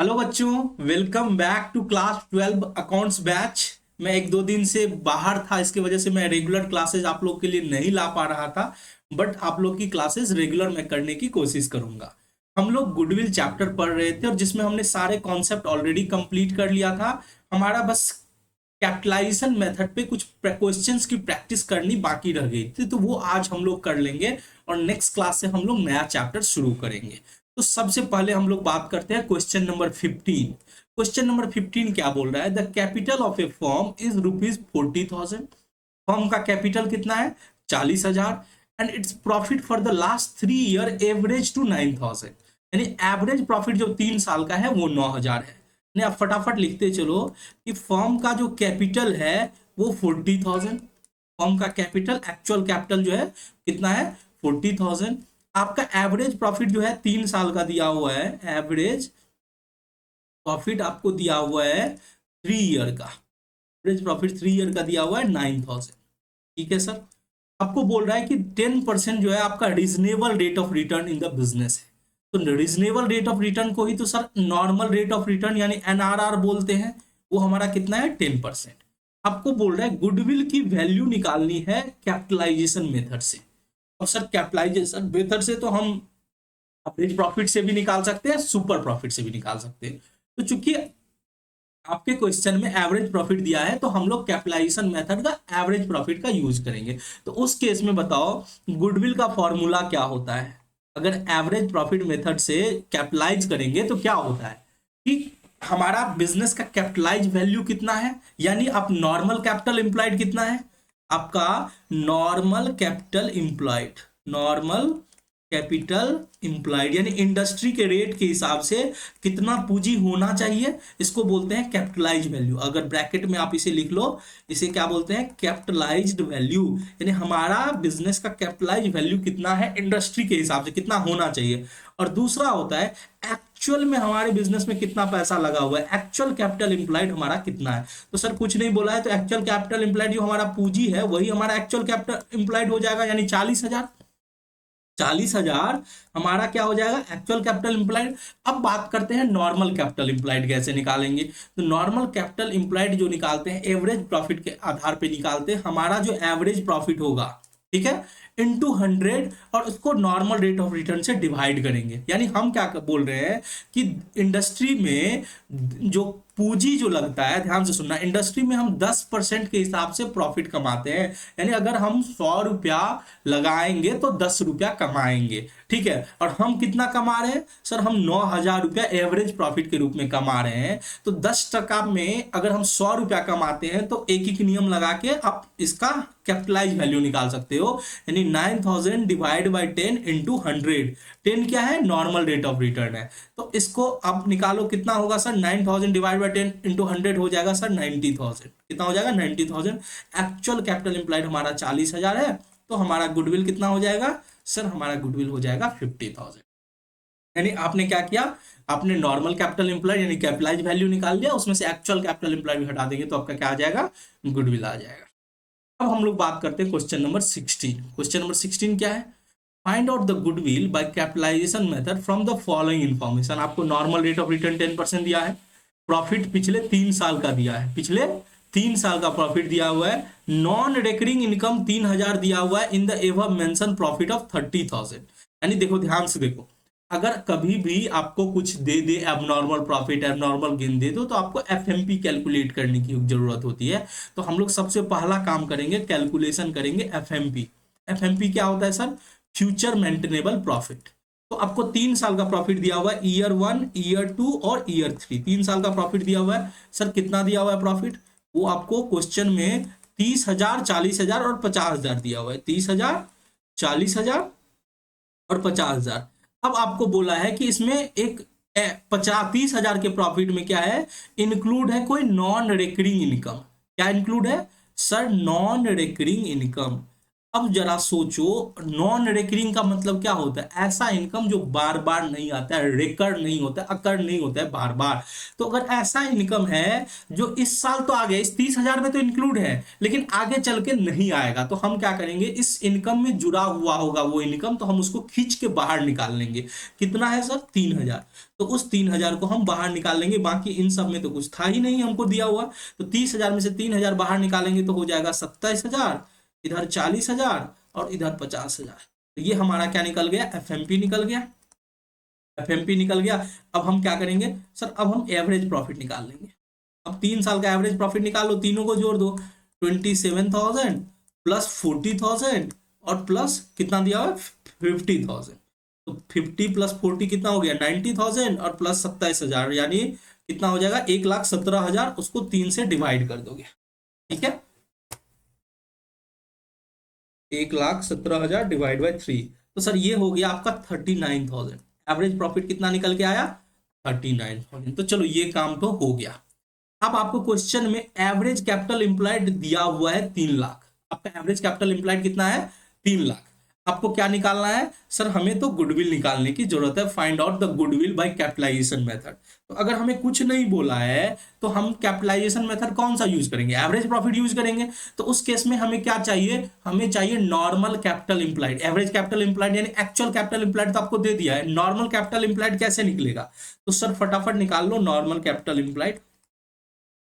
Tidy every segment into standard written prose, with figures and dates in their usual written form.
Hello बच्चों, welcome back to class 12 accounts batch. मैं एक दो दिन से बाहर था, इसकी वजह से मैं रेगुलर क्लासेस आप लोग के लिए नहीं ला पा रहा था। बट आप लोग की क्लासेस रेगुलर मैं करने की कोशिश करूंगा। हम लोग गुडविल चैप्टर पढ़ रहे थे और जिसमें हमने सारे कॉन्सेप्ट ऑलरेडी कंप्लीट कर लिया था। हमारा बस कैपिटलाइजेशन मेथड पे कुछ क्वेश्चंस की प्रैक्टिस करनी बाकी रह गई थी, तो वो आज हम लोग कर लेंगे। और नेक्स्ट क्लास से हम लोग नया चैप्टर शुरू करेंगे। तो सबसे पहले हम लोग बात करते हैं क्वेश्चन नंबर 15। क्वेश्चन नंबर 15 क्या बोल रहा है? The capital of a firm is rupees 40,000। Firm का कैपिटल कितना है? 40,000। And its profit for the last 3 year average to 9,000। यानी एवरेज प्रॉफिट जो 3 साल का है वो 9,000 है। यानी आप फटाफट लिखते चलो कि फर्म का जो कैपिटल है वो 40,000। फर्म का कैपिटल, एक्चुअल कैपिटल जो है कितना है? 40,000। आपका एवरेज प्रॉफिट जो है 3 साल का दिया हुआ है। एवरेज प्रॉफिट आपको दिया हुआ है 3 ईयर का। एवरेज प्रॉफिट 3 ईयर का दिया हुआ है 9,000। ठीक है सर। आपको बोल रहा है कि 10% जो है आपका reasonable rate of return in the business है। तो रीजनेबल रेट ऑफ रिटर्न को ही तो sir normal rate of return यानी एनआरआर बोलते हैं। वो हमारा कितना है? 10%। आपको बोल रहा है गुडविल की वैल्यू निकालनी है कैपिटलाइजेशन मेथड से। अब सर कैपिटलाइजेशन मेथड से तो हम एवरेज प्रॉफिट से भी निकाल सकते हैं, सुपर प्रॉफिट से भी निकाल सकते हैं। तो चूंकि आपके क्वेश्चन में एवरेज प्रॉफिट दिया है तो हम लोग कैपिटलाइजेशन मेथड का एवरेज प्रॉफिट का यूज करेंगे। तो उस केस में बताओ गुडविल का फॉर्मूला क्या होता है? अगर एवरेज प्रॉफिट मेथड से कैपिटलाइज करेंगे तो क्या होता है कि हमारा बिजनेस का कैपिटलाइज वैल्यू कितना है, यानी आप नॉर्मल कैपिटल एम्प्लॉयड कितना है? आपका normal capital employed, normal capital implied यानी इंडस्ट्री के रेट के हिसाब से कितना पूंजी होना चाहिए, इसको बोलते हैं कैपिटलाइज वैल्यू। अगर ब्रैकेट में आप इसे लिख लो, इसे क्या बोलते हैं? Capitalised value. यानी हमारा बिजनेस का कैपिटलाइज वैल्यू कितना है इंडस्ट्री के हिसाब से, कितना होना चाहिए। और दूसरा होता है एक्चुअल में हमारे बिजनेस में कितना पैसा लगा हुआ है, एक्चुअल कैपिटल इंप्लाइड हमारा कितना है। तो सर कुछ नहीं बोला है, तो एक्चुअल कैपिटल इंप्लाइड जो हमारा पूंजी है वही हमारा एक्चुअल कैपिटल इंप्लाइड हो जाएगा, यानी 40,000। 40,000 हमारा क्या हो जाएगा? Actual capital implied. अब बात करते हैं नॉर्मल कैपिटल इंप्लाइड कैसे निकालेंगे। तो नॉर्मल कैपिटल इंप्लाइड जो निकालते हैं एवरेज प्रॉफिट के आधार पे निकालते हैं। हमारा जो एवरेज प्रॉफिट होगा, ठीक है, इंटू 100 और उसको नॉर्मल रेट ऑफ रिटर्न से डिवाइड करेंगे। यानी हम क्या बोल रहे हैं कि इंडस्ट्री में जो पूंजी जो लगता है, ध्यान से सुनना, इंडस्ट्री में हम 10% के हिसाब से प्रॉफिट कमाते हैं। यानी अगर हम 100 रुपया लगाएंगे तो 10 रुपया कमाएंगे। ठीक है। और हम कितना कमा रहे हैं सर? हम 9,000 रुपया एवरेज प्रॉफिट के रूप में कमा रहे हैं। तो 10% में अगर हम 100 रुपया कमाते हैं तो एक एक नियम लगा के आप इसका कैपिटलाइज वैल्यू निकाल सकते हो। यानी 9,000 डिवाइड बाई 10 इंटू 100। 10 क्या है? नॉर्मल रेट ऑफ रिटर्न है। तो इसको आप निकालो, कितना होगा सर? 9,000 डिवाइड बाई 10 इंटू 100 हो जाएगा सर 90,000। कितना हो जाएगा? 90,000। एक्चुअल कैपिटल इंप्लाइड हमारा 40,000 है। तो हमारा गुडविल कितना हो जाएगा सर? हमारा गुडविल हो जाएगा 50,000। यानी आपने क्या किया? आपने नॉर्मल कैपिटल एम्प्लॉयड यानी कैपिटलाइज वैल्यू निकाल लिया, उसमें से एक्चुअल कैपिटल एम्प्लॉयड हटा देंगे तो आपका क्या आ जाएगा? गुडविल आ जाएगा। अब हम लोग बात करते हैं क्वेश्चन नंबर 16। क्वेश्चन नंबर 16 क्या है? Find out the goodwill by capitalisation method from the following information. आपको नॉर्मल रेट ऑफ रिटर्न 10% दिया है, प्रॉफिट पिछले 3 साल का दिया है, पिछले 3 साल का प्रॉफिट दिया हुआ है, नॉन रेकरिंग इनकम 3,000 दिया हुआ है, in the above mention profit of 30,000। यानी देखो, ध्यान से देखो, अगर कभी भी आपको कुछ दे दे, एबनॉर्मल प्रॉफिट एबनॉर्मल गेन दे दो, तो आपको एफएमपी कैलकुलेट करने की जरूरत होती है। तो हम लोग सबसे पहला काम करेंगे, कैलकुलेशन करेंगे एफएमपी। एफएमपी क्या होता है सर? Future maintainable profit. तो आपको 3 साल का प्रॉफिट दिया हुआ है, ईयर 1, ईयर 2 और ईयर 3। 3 साल का प्रॉफिट दिया हुआ है। सर कितना दिया हुआ है प्रॉफिट? वो आपको क्वेश्चन में 30,000, 40,000 और 50,000 दिया हुआ है। 30,000, 40,000 और 50,000। अब आपको बोला है कि इसमें एक 30,000 के प्रॉफिट में क्या है? इंक्लूड है कोई नॉन रेकरिंग इनकम। क्या इंक्लूड है सर? Non recurring income. अब जरा सोचो, नॉन रेकरिंग का मतलब क्या होता है? ऐसा इनकम जो बार बार नहीं आता है, रेकर नहीं होता है, अकर नहीं होता है बार बार। तो अगर ऐसा इनकम है जो इस साल तो आ गया, इस 30,000 में तो इंक्लूड है, लेकिन आगे चल के नहीं आएगा, तो हम क्या करेंगे, इस इनकम में जुड़ा हुआ होगा वो इनकम, तो हम उसको खींच के बाहर निकाल लेंगे। कितना है सर? 3,000। तो उस 3,000 को हम बाहर निकाल लेंगे, बाकी इन सब में तो कुछ था ही नहीं हमको दिया हुआ। तो 30,000 में से 3,000 बाहर निकालेंगे तो हो जाएगा 27,000, इधर 40,000 और इधर 50,000। तो ये हमारा क्या निकल गया? एफएमपी निकल गया। एफएमपी निकल गया। अब हम क्या करेंगे सर? अब हम एवरेज प्रॉफिट निकाल लेंगे। अब 3 साल का एवरेज प्रॉफिट निकालो, तीनों को जोड़ दो। 27,000 प्लस 40,000 और प्लस कितना दिया हुआ? 50,000। तो 50 प्लस 40 कितना हो गया? 90,000 और प्लस 27,000, यानी कितना हो जाएगा? 1,17,000। उसको 3 से डिवाइड कर दोगे, ठीक है? 1,17,000 डिवाइड बाई 3। तो सर ये हो गया आपका 39,000। एवरेज प्रॉफिट कितना निकल के आया? 39,000। तो चलो ये काम तो हो गया। अब आपको क्वेश्चन में एवरेज कैपिटल एम्प्लॉयड दिया हुआ है 3,00,000। आपका एवरेज कैपिटल एम्प्लॉयड कितना है? 3,00,000। आपको क्या निकालना है सर? हमें तो गुडविल निकालने की जरूरत है। Find out the goodwill by capitalisation method. तो अगर हमें कुछ नहीं बोला है तो हम कैपिटलाइजेशन मेथड कौन सा यूज करेंगे? एवरेज प्रॉफिट यूज करेंगे। तो उस केस में हमें क्या चाहिए? हमें चाहिए normal capital employed. Average capital employed यानी एक्चुअल कैपिटल एम्प्लॉयड तो आपको दे दिया है, नॉर्मल कैपिटल एम्प्लॉयड कैसे निकलेगा? तो सर फटाफट निकाल लो normal capital employed.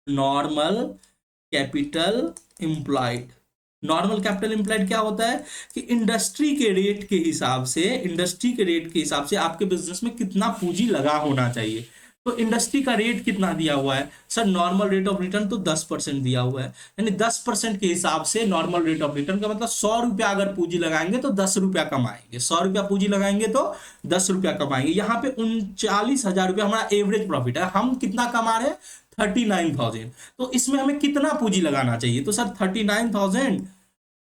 Normal capital employed, normal capital employed क्या होता है कि इंडस्ट्री के रेट के हिसाब से, इंडस्ट्री के रेट के हिसाब से आपके बिजनेस में कितना पूंजी लगा होना चाहिए। तो इंडस्ट्री का रेट कितना दिया हुआ है sir? Normal rate of return तो 10% दिया हुआ है, यानी 10% के हिसाब से नॉर्मल रेट ऑफ रिटर्न का मतलब 100 रुपया अगर पूंजी लगाएंगे तो 10 रुपया कमाएंगे, 100 रुपया पूंजी लगाएंगे तो 10 रुपया कमाएंगे। यहाँ पे 39,000 रुपया हमारा एवरेज प्रॉफिट है, हम कितना कमा रहे हैं? 39,000। तो इसमें हमें कितना पूंजी लगाना चाहिए? तो सर 39,000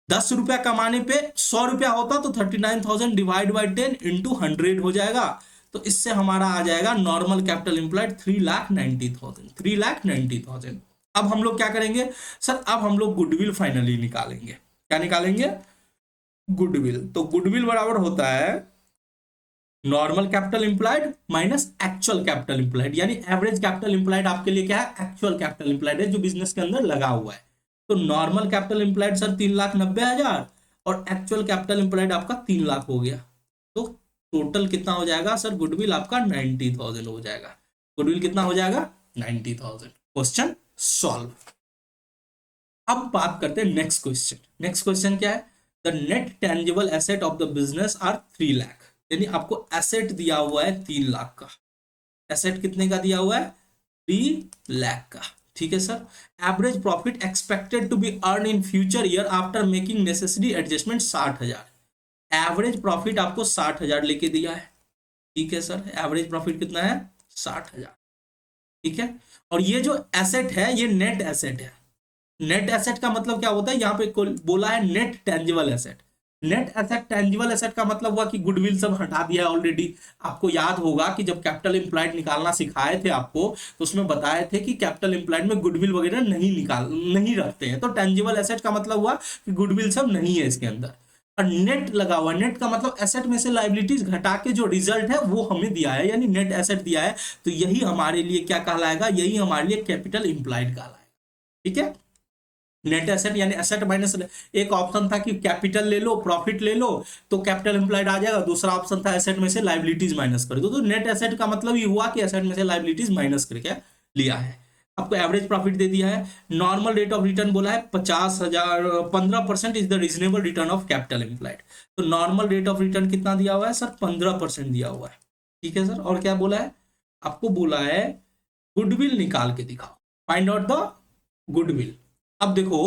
10 रुपया कमाने पे 100 रुपया होता तो 39,000 डिवाइड बाई 10 इंटू 100 हो जाएगा। तो इससे हमारा आ जाएगा नॉर्मल कैपिटल एम्प्लॉयड 3,90,000, 3,90,000। अब हम लोग क्या करेंगे सर? अब हम लोग गुडविल फाइनली निकालेंगे। क्या निकालेंगे? गुडविल। तो गुडविल बराबर होता है normal capital employed minus actual capital employed, यानी एवरेज कैपिटल एम्प्लॉयड आपके लिए क्या है? एक्चुअल कैपिटल एम्प्लॉयड है जो बिजनेस के अंदर लगा हुआ है। तो नॉर्मल कैपिटल एम्प्लॉयड सर 3,90,000 और एक्चुअल कैपिटल एम्प्लॉयड आपका 3,00,000 हो गया। तो टोटल कितना हो जाएगा सर? गुडविल आपका 90,000 हो जाएगा। गुडविल कितना हो जाएगा? 90,000। Question solve. अब बात करते हैं नेक्स्ट क्वेश्चन। नेक्स्ट क्वेश्चन क्या है? The net tangible asset of the business are 3,00,000, यानी आपको एसेट दिया हुआ है 3,00,000 का। एसेट कितने का दिया हुआ है? 3,00,000 का, ठीक है sir. Average profit expected to be earn in future year after making necessary adjustment 60,000। Average profit आपको 60,000 लेके दिया है, ठीक है सर। एवरेज प्रॉफिट कितना है? 60,000, ठीक है। और ये जो एसेट है ये नेट एसेट है। नेट एसेट का मतलब क्या होता है? यहाँ पे बोला है net tangible asset. Net asset tangible asset का मतलब हुआ कि गुडविल सब हटा दिया है ऑलरेडी। आपको याद होगा कि जब कैपिटल एम्प्लॉयड निकालना सिखाए थे आपको, तो उसमें बताए थे कि कैपिटल एम्प्लॉयड में गुडविल वगैरह नहीं रखते हैं। तो टेंजिबल एसेट का मतलब हुआ कि गुडविल सब नहीं है इसके अंदर। और नेट लगा हुआ, नेट का मतलब एसेट में से लाइबिलिटीज घटा के जो रिजल्ट है वो हमें दिया है, यानी नेट एसेट दिया है। तो यही हमारे लिए क्या कहलाएगा? यही हमारे लिए कैपिटल एम्प्लॉयड कहलाएगा, ठीक है। नेट एसेट यानी एसेट माइनस, एक ऑप्शन था कि कैपिटल ले लो प्रॉफिट ले लो तो कैपिटल एम्प्लॉयड आ जाएगा, दूसरा ऑप्शन था एसेट में से लाइबिलिटीज माइनस कर दो। तो नेट एसेट का मतलब ये हुआ कि एसेट में से लाइबिलिटीज माइनस करके लिया है। आपको एवरेज प्रॉफिट दे दिया है। नॉर्मल रेट ऑफ रिटर्न बोला है 50,000, 15% is the reasonable return of capital employed. तो नॉर्मल रेट ऑफ रिटर्न कितना दिया हुआ है सर? 15% दिया हुआ है, ठीक है सर। और क्या बोला है? आपको बोला है गुडविल निकाल के दिखाओ, फाइंड आउट द गुडविल। अब देखो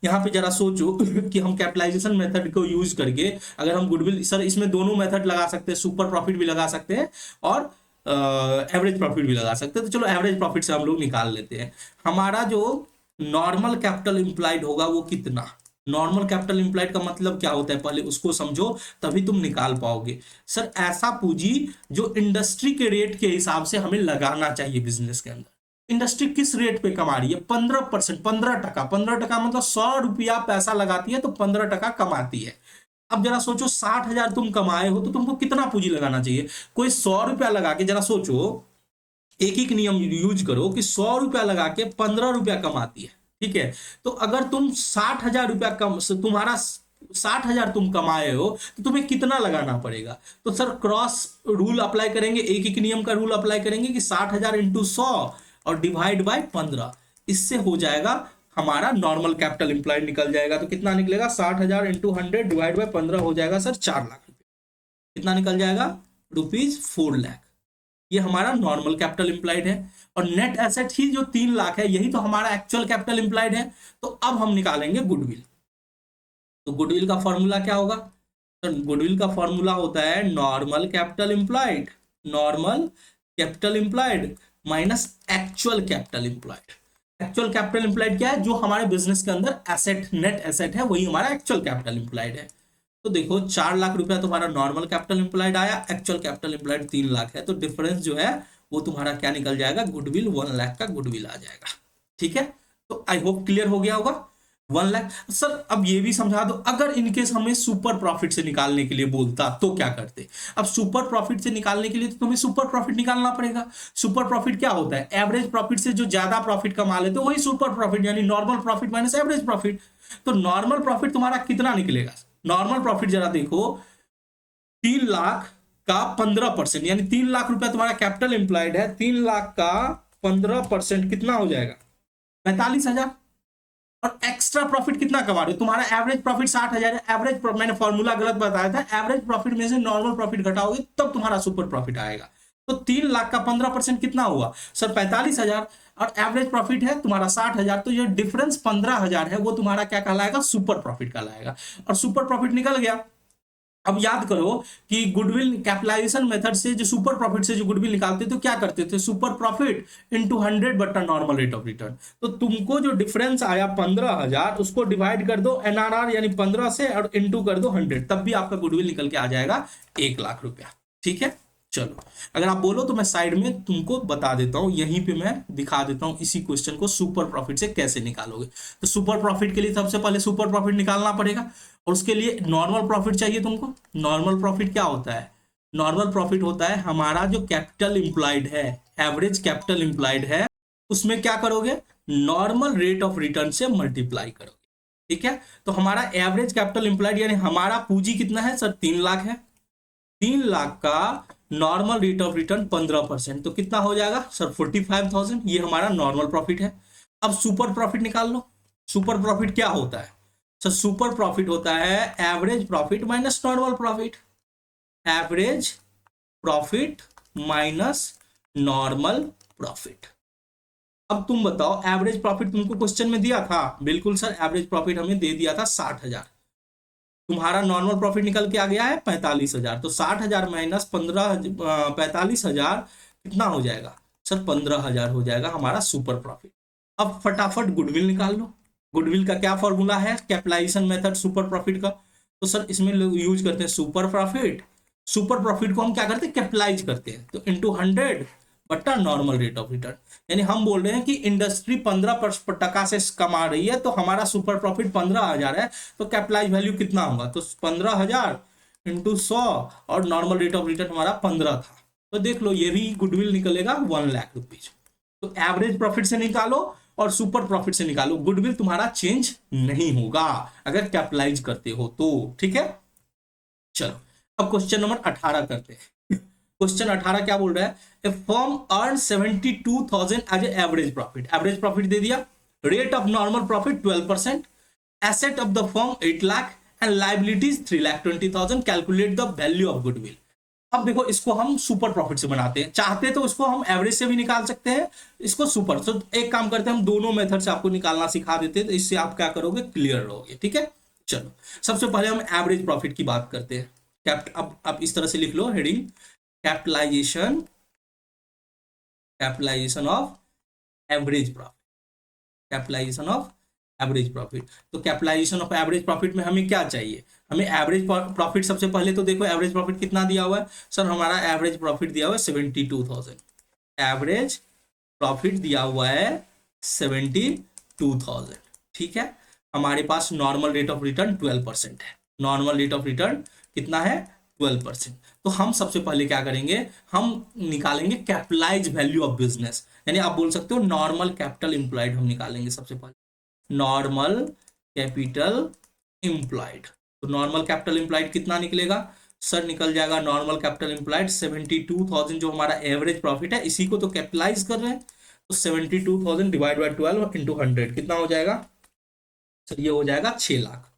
यहाँ पे जरा सोचो कि हम कैपिटलाइजेशन मेथड को यूज करके अगर हम गुडविल, सर इसमें दोनों मेथड लगा सकते हैं, सुपर प्रॉफिट भी लगा सकते हैं और एवरेज प्रॉफिट भी लगा सकते हैं। तो चलो एवरेज प्रॉफिट से हम लोग निकाल लेते हैं। हमारा जो नॉर्मल कैपिटल एम्प्लॉयड होगा वो कितना? नॉर्मल कैपिटल एम्प्लॉयड का मतलब क्या होता है पहले उसको समझो, तभी तुम निकाल पाओगे। सर ऐसा पूंजी जो इंडस्ट्री के रेट के हिसाब से हमें लगाना चाहिए बिजनेस के अंदर। इंडस्ट्री किस रेट पे कमा रही है? 15%, 15%। 15% मतलब 100 रुपया पैसा लगाती है तो 15% कमाती है। अब जरा सोचो 60,000 तुम कमाए हो तो तुमको कितना पूंजी लगाना चाहिए? कोई 100 रुपया लगा के, जरा सोचो, एक एक नियम यूज करो कि 100 रुपया लगा के 15 रुपया कमाती है, ठीक है? तो अगर तुम 60,000 रुपया कम, तुम्हारा 60,000 तुम कमाए हो तो तुम्हें कितना लगाना पड़ेगा? तो सर क्रॉस रूल अप्लाई करेंगे, एक एक नियम का रूल अप्लाई करेंगे कि 60,000 इंटू 100 और डिवाइड बाय 15। इससे हो जाएगा हमारा नॉर्मल कैपिटल एम्प्लॉयड निकल जाएगा। तो कितना निकलेगा? 60,000 इंटू 100 डिवाइड बाय 15 हो जाएगा सर 4 लाख रुपये। कितना निकल जाएगा? ₹4 लाख। ये हमारा नॉर्मल कैपिटल एम्प्लॉयड है। और नेट एसेट ही जो 3 लाख है, यही तो हमारा एक्चुअल कैपिटल एम्प्लॉयड है। तो अब हम निकालेंगे गुडविल। तो गुडविल का फॉर्मूला क्या होगा? तो गुडविल का फॉर्मूला होता है normal capital employed, normal capital employed minus actual capital employed. Actual capital employed क्या है? जो हमारे बिजनेस के अंदर एसेट, नेट एसेट है, वही हमारा एक्चुअल कैपिटल एम्प्लॉयड है। तो देखो 4 लाख रुपया तुम्हारा नॉर्मल कैपिटल एम्प्लॉयड आया, एक्चुअल कैपिटल एम्प्लॉयड 3 लाख है। तो डिफरेंस जो है वो तुम्हारा क्या निकल जाएगा? गुडविल 1 लाख का गुडविल आ जाएगा। ठीक है, तो आई होप क्लियर हो गया होगा। 1 लाख। सर अब ये भी समझा दो, अगर इनकेस हमें सुपर प्रॉफिट से निकालने के लिए बोलता तो क्या करते? अब सुपर प्रॉफिट से निकालने के लिए तो तुम्हें सुपर प्रॉफिट निकालना पड़ेगा। सुपर प्रॉफिट क्या होता है? एवरेज प्रॉफिट से जो ज्यादा प्रॉफिट कमा लेते वही सुपर प्रॉफिट, यानी normal profit minus average profit. तो नॉर्मल प्रॉफिट तुम्हारा कितना निकलेगा? नॉर्मल प्रॉफिट जरा देखो, 3 लाख का 15%, यानी 3 लाख रुपया तुम्हारा कैपिटल एम्प्लॉयड है, 3 लाख का 15% कितना हो जाएगा? 45,000। और एक्स्ट्रा प्रॉफिट कितना कमा रहे हो? तुम्हारा एवरेज प्रॉफिट 60,000 है। एवरेज, मैंने फॉर्मूला गलत बताया था, एवरेज प्रॉफिट में से नॉर्मल प्रॉफिट घटाओगे तब तुम्हारा सुपर प्रॉफिट आएगा। तो 3 लाख का 15% कितना हुआ सर? 45,000। और एवरेज प्रॉफिट है तुम्हारा 60,000, तो ये डिफरेंस 15,000 है, वो तुम्हारा क्या कहलाएगा? सुपर प्रॉफिट कहलाएगा। और सुपर प्रॉफिट निकल गया। अब याद करो कि गुडविल कैपिटलाइजेशन मेथड से जो सुपर प्रॉफिट से जो गुडविल निकालते थे तो क्या करते थे? सुपर प्रॉफिट इंटू 100 बट्टा नॉर्मल रेट ऑफ रिटर्न। तो तुमको जो डिफरेंस आया 15,000, उसको डिवाइड कर दो एनआरआर यानी 15 से और इंटू कर दो 100, तब भी आपका गुडविल निकल के आ जाएगा 1 लाख रुपया। ठीक है, चलो अगर आप बोलो तो मैं साइड में तुमको बता देता हूं, यहीं पे मैं दिखा देता हूं इसी क्वेश्चन को सुपर प्रॉफिट से कैसे निकालोगे। तो सुपर प्रॉफिट के लिए सबसे पहले सुपर प्रॉफिट निकालना पड़ेगा और उसके लिए नॉर्मल प्रॉफिट चाहिए तुमको। नॉर्मल प्रॉफिट क्या होता है? नॉर्मल प्रॉफिट होता है हमारा जो कैपिटल इंप्लॉयड है, एवरेज कैपिटल इंप्लॉयड है, उसमें क्या करोगे? नॉर्मल रेट ऑफ रिटर्न से मल्टीप्लाई करोगे। ठीक है, तो हमारा एवरेज कैपिटल इंप्लॉयड यानी हमारा पूंजी कितना है सर? 3 लाख है। 3 लाख का नॉर्मल रेट ऑफ रिटर्न 15%, तो कितना हो जाएगा सर? 45,000। ये हमारा नॉर्मल प्रॉफिट है। अब सुपर प्रॉफिट निकाल लो। सुपर प्रॉफिट क्या होता है सर? सुपर प्रॉफिट होता है average profit minus normal profit. Average profit minus normal profit. अब तुम बताओ, एवरेज प्रॉफिट तुमको क्वेश्चन में दिया था? बिल्कुल सर, एवरेज प्रॉफिट हमें दे दिया था 60,000। तुम्हारा नॉर्मल प्रॉफिट निकल के आ गया है 45,000। तो 60,000 माइनस 45,000 कितना हो जाएगा सर? 15,000 हो जाएगा हमारा सुपर प्रॉफिट। अब फटाफट गुडविल निकाल लो। गुडविल का क्या फॉर्मूला है कैपिटलाइजेशन मेथड सुपर प्रॉफिट का? तो सर इसमें लोग यूज करते हैं सुपर प्रॉफिट। सुपर प्रॉफिट को हम क्या करते हैं? कैपिटलाइज करते हैं। तो इंटू 100 बट्टा नॉर्मल रेट ऑफ रिटर्न। यानी हम बोल रहे हैं कि इंडस्ट्री 15% से कमा रही है तो हमारा सुपर प्रॉफिट 15,000 है, तो कैपिटलाइज वैल्यू कितना होगा? तो 15,000 इंटू 100 और नॉर्मल रेट ऑफ रिटर्न हमारा 15 था। तो देख लो ये भी गुडविल निकलेगा 1 लाख रुपीज। तो एवरेज प्रॉफिट से निकालो और सुपर प्रॉफिट से निकालो, गुडविल तुम्हारा चेंज नहीं होगा अगर कैपिटलाइज करते हो तो। ठीक है, चलो अब क्वेश्चन नंबर 18 करते हैं। क्वेश्चन 18 क्या बोल रहा है? A firm earn 72,000 as average profit. Average profit दे दिया, rate of normal profit 12%, asset of the firm 8 lakh and liabilities 3,20,000। Calculate the value of goodwill. अब देखो इसको हम सुपर प्रॉफिट से बनाते हैं, चाहते तो इसको हम एवरेज से भी निकाल सकते हैं, इसको सुपर। तो एक काम करते हैं, हम दोनों मेथड से आपको निकालना सिखा देते हैं, तो इससे आप क्या करोगे? क्लियर रहोगे। ठीक है, चलो सबसे पहले हम एवरेज प्रॉफिट की बात करते हैं। अब इस तरह से लिख लो heading, capitalisation of average profit. Capitalisation of average profit. तो कैपिटलाइजेशन ऑफ एवरेज प्रॉफिट में हमें क्या चाहिए? हमें एवरेज प्रॉफिट, सबसे पहले तो देखो एवरेज प्रॉफिट कितना दिया हुआ है सर? हमारा एवरेज प्रॉफिट दिया हुआ है 72,000। एवरेज प्रॉफिट दिया हुआ है 72,000, ठीक है। हमारे पास नॉर्मल रेट ऑफ रिटर्न 12% है। नॉर्मल रेट ऑफ रिटर्न कितना है? 12%। तो हम सबसे पहले क्या करेंगे, हम निकालेंगे कैपिटलाइज वैल्यू ऑफ बिजनेस, यानी आप बोल सकते हो नॉर्मल कैपिटल एम्प्लॉयड हम निकालेंगे सबसे पहले। नॉर्मल कैपिटल एम्प्लॉयड, तो नॉर्मल कैपिटल एम्प्लॉयड कितना निकलेगा सर? निकल जाएगा नॉर्मल कैपिटल एम्प्लॉयड 72,000, जो हमारा एवरेज प्रॉफिट है, इसी को तो कैपिटलाइज कर रहे हैं। तो 72,000 डिवाइड बाय 12 इंटू 100 कितना हो जाएगा सर? ये हो जाएगा 6 लाख,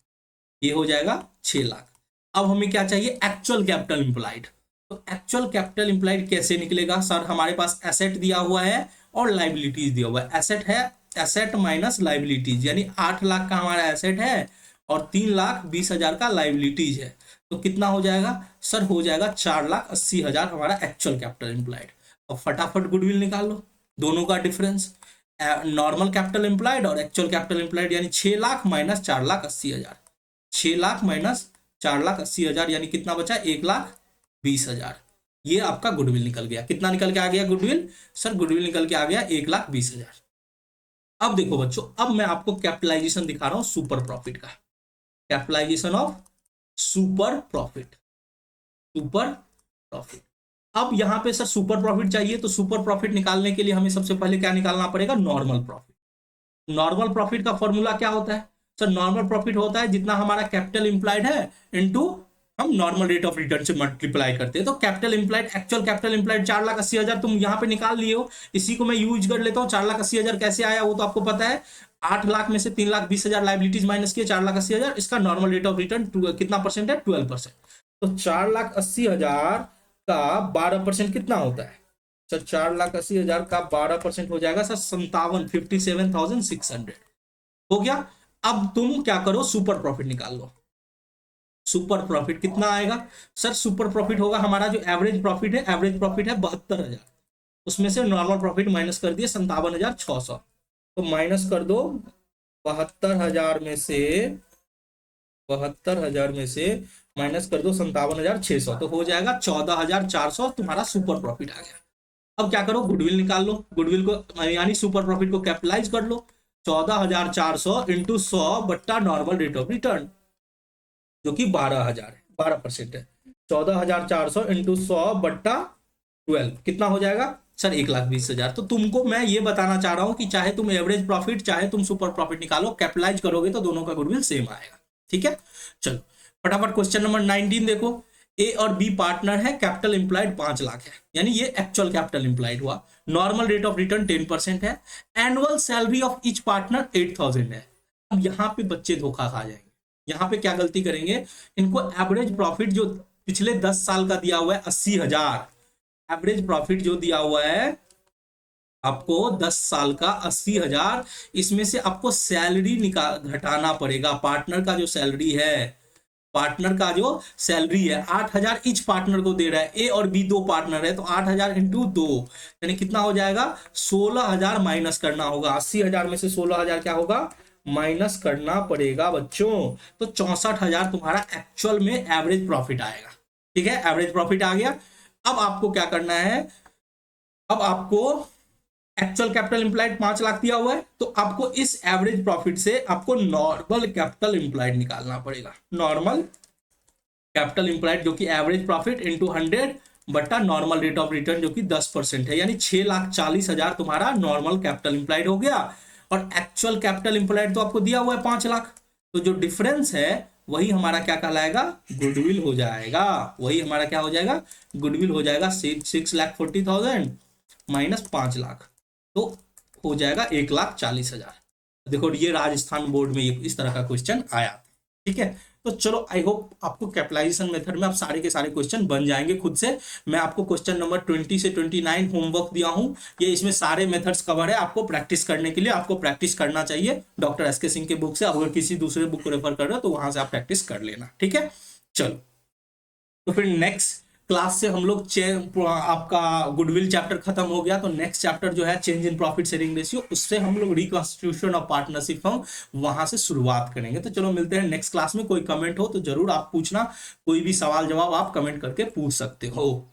ये हो जाएगा 6 लाख। अब हमें क्या चाहिए? Actual capital employed. तो एक्चुअल कैपिटल एम्प्लॉयड कैसे निकलेगा सर? हमारे पास एसेट दिया हुआ है और लाइबिलिटीज दिया हुआ है। एसेट है, एसेट माइनस लाइबिलिटीज, यानी 8 लाख का हमारा एसेट है और 3,20,000 का लाइबिलिटीज है। तो कितना हो जाएगा सर? हो जाएगा 4,80,000 हमारा एक्चुअल कैपिटल एम्प्लॉयड। और फटाफट गुडविल निकाल लो, दोनों का डिफरेंस, नॉर्मल कैपिटल एम्प्लॉयड और एक्चुअल कैपिटल एम्प्लॉयड, यानी 6 लाख माइनस 4,80,000। 6 लाख माइनस 4,80,000 यानी कितना बचा? 1,20,000। ये आपका गुडविल निकल गया। कितना निकल के आ गया गुडविल सर? गुडविल निकल के आ गया 1,20,000। अब देखो बच्चों, अब मैं आपको कैपिटलाइजेशन दिखा रहा हूं सुपर प्रॉफिट का। Capitalisation of super profit, super profit. अब यहां पे सर सुपर प्रॉफिट चाहिए, तो सुपर प्रॉफिट निकालने के लिए हमें सबसे पहले क्या निकालना पड़ेगा? Normal profit. नॉर्मल प्रॉफिट का फॉर्मूला क्या होता है सर? नॉर्मल प्रॉफिट होता है जितना हमारा कैपिटल इंप्लाइड है इनटू हम नॉर्मल रेट ऑफ रिटर्न से मल्टीप्लाई करते हैं। तो capital implied, actual capital implied 4,80,000 तुम यहाँ पे निकाल लिए हो, इसी को मैं यूज कर लेता हूँ। 4,80,000 कैसे आया वो तो आपको पता है। 8 लाख में से 3,20,000 लाइबिलिटीज माइनस किए, 4,80,000। इसका नॉर्मल रेट ऑफ रिटर्न कितना परसेंट है? 12%। तो 4,80,000 का 12% कितना होता है सर? 4,80,000 का 12% हो जाएगा सर 57,600 हो गया। अब तुम क्या करो? सुपर प्रॉफिट निकाल लो। सुपर प्रॉफिट कितना आएगा सर? सुपर प्रॉफिट होगा हमारा जो एवरेज प्रॉफिट है, एवरेज प्रॉफिट है 72,000, उसमें से नॉर्मल प्रॉफिट माइनस कर दिए 57,600। तो माइनस कर दो 72,000 में से, 72,000 में से माइनस कर दो 57,600, तो हो जाएगा 14,400 तुम्हारा सुपर प्रॉफिट आ गया। अब क्या करो? गुडविल निकाल लो। गुडविल को यानी सुपर प्रॉफिट को कैपिटलाइज कर लो। 14,400 इंटू 100 बट्टा नॉर्मल रेट ऑफ रिटर्न, जो कि 12,000 है, 12% है। 14,400 इंटू 100 बट्टा 12 कितना हो जाएगा सर? 1,20,000। तो तुमको मैं ये बताना चाह रहा हूं कि चाहे तुम एवरेज प्रॉफिट चाहे तुम सुपर प्रॉफिट निकालो, कैपिटलाइज करोगे तो दोनों का गुडविल सेम आएगा। ठीक है, चलो फटाफट क्वेश्चन नंबर 19 देखो। ए और बी पार्टनर है, कैपिटल इंप्लाइड 5 लाख है, यानी ये एक्चुअल कैपिटल इंप्लाइड हुआ। नॉर्मल रेट ऑफ रिटर्न 10% है। Annual salary of each partner 8,000 है। अब यहां पे बच्चे धोखा खा जाएंगे। यहां पे क्या गलती करेंगे? इनको एवरेज प्रॉफिट जो पिछले 10 साल का दिया हुआ है 80,000, एवरेज प्रॉफिट जो दिया हुआ है आपको 10 साल का 80,000, इसमें से आपको सैलरी घटाना पड़ेगा। पार्टनर का जो सैलरी है, पार्टनर का जो सैलरी है 8,000 ईच पार्टनर को दे रहा है। ए और बी दो पार्टनर है, तो 8,000 इंटू 2 यानी कितना हो जाएगा? 16,000 माइनस करना होगा। 80,000 में से 16,000 क्या होगा? माइनस करना पड़ेगा बच्चों। तो 64,000 तुम्हारा एक्चुअल में एवरेज प्रॉफिट आएगा। ठीक है, एवरेज प्रॉफिट आ गया। अब आपको क्या करना है? अब आपको एक्चुअल कैपिटल इंप्लाइड 5 लाख दिया हुआ है, तो आपको इस एवरेज प्रॉफिट से आपको नॉर्मल कैपिटल इंप्लाइड निकालना पड़ेगा। नॉर्मल कैपिटल इंप्लाइड जो कि एवरेज प्रॉफिट इंटू 100 बट्टा नॉर्मल रेट ऑफ रिटर्न जो कि 10% है, यानी 6,40,000 तुम्हारा नॉर्मल कैपिटल इंप्लाइड हो गया। और एक्चुअल कैपिटल इंप्लाइड तो आपको दिया हुआ है 5 लाख, तो जो डिफरेंस है वही हमारा क्या कहलाएगा? गुडविल हो जाएगा। वही हमारा क्या हो जाएगा? गुडविल हो जाएगा। 6,40,000 माइनस 5 लाख तो हो जाएगा 1,40,000। देखो ये राजस्थान बोर्ड में इस तरह का क्वेश्चन आया। ठीक है, तो चलो आई होप आपको कैपिटलाइजेशन मेथड में अब सारे के सारे क्वेश्चन बन जाएंगे खुद से। मैं आपको क्वेश्चन नंबर 20 से 29 होमवर्क दिया हूं, ये इसमें सारे मेथड्स कवर है। आपको प्रैक्टिस करने के लिए आपको प्रैक्टिस करना चाहिए डॉक्टर एस के सिंह के बुक से। अगर किसी दूसरे बुक को रेफर कर रहे हो तो वहां से आप प्रैक्टिस कर लेना। ठीक है, चलो तो फिर नेक्स्ट क्लास से हम लोग आपका गुडविल चैप्टर खत्म हो गया, तो नेक्स्ट चैप्टर जो है change in profit sharing ratio, उससे हम लोग रिकॉन्स्टिट्यूशन ऑफ पार्टनरशिप फर्म वहां से शुरुआत करेंगे। तो चलो मिलते हैं नेक्स्ट क्लास में। कोई कमेंट हो तो जरूर आप पूछना, कोई भी सवाल जवाब आप कमेंट करके पूछ सकते हो।